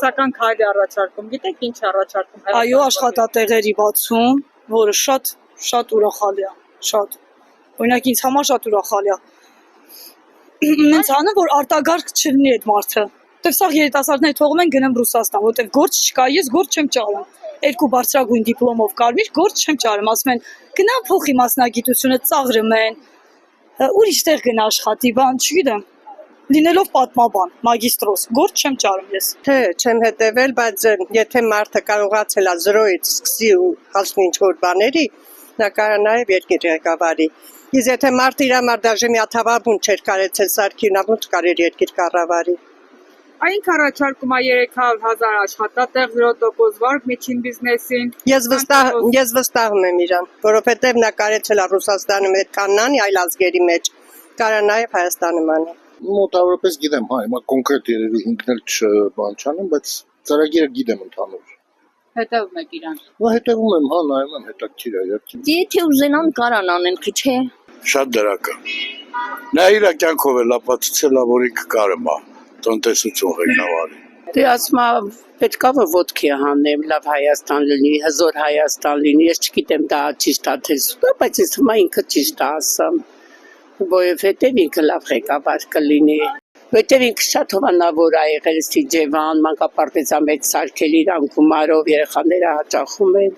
տնտեսական քայլ է առաջարկում, գիտեք ինչ առաջարկում։ Այո, աշխատատեղերի բացում, որը շատ ուրախալի է, շատ։ Օրինակ ինձ համար շատ ուրախալի է։ Ինձ անը որ արտագարկ չլինի այդ մարդը։ Որտեվ սա երիտասարդները թողում են գնեմ Ռուսաստան, որտեվ գործ չկա, ես գործ չեմ ճարում։ 2 բարձրագույն դիպլոմով կարմիր գործ չեմ ճարում, ասում են գնա փոխի մասնագիտությունը, ծաղրում են։ Ուրիշ տեղ գնա աշխատի, բան, չգիտեմ։ Լինելով պատմաբան, մագիստրոս, գործ չեմ ճարում ես։ Թե չեմ հետևել, բայց եթե մարդը կարողացել է 0-ից սկսի ու հասնի ինչ-որ բաների, նա կարող նաև երկիր ղեկավարի։ Իսկ եթե մարդը իր համար դաժե մի աթավաբուն չէր կարեցել սարքի, նա ոնց կարեր երկիր կառավարի։ Այնք առաջարկում է 300,000 աշխատատեղ 0% վարկ միջին բիզնեսին։ Ես վստահում եմ իրան, որովհետև նա կարեցել է Ռուսաստանում այդքանն անի այլ ազգերի մեջ, կարա նաև Հայաստանում անի։ Մոտավորապես գիտեմ, հա, հիմա կոնկրետ երևի ինքն էլ բան չանեմ, բայց ծրագիրը գիտեմ ընդհանուր։ Հետևում եք իրան։ Ու հետևում եմ, հա, նայում եմ, հետաքրքիր է, երկի։ Եթե ուզենան կարան անեն, չէ։ Շատ դրական։ Նա իր կյանքով էլ ապացուցել է, որ ինքը կարում է տնտեսություն ղեկավարի։ Դե ասма պետքա որ ոտքի հանեմ, լավ Հայաստան լինի, հզոր Հայաստան լինի, ես չգիտեմ դա ճիշտ է թե սուտ, բայց ես հիմա ինքը ճիշտ է ասում, որովհետև ինքը լավ ղեկավար կլինի, որովհետև ինքը շատ հովանավոր է եղել Սիջևան, մանկապարտեզա մեջ սարքել իրան գումարով, երեխաները հաճախում են։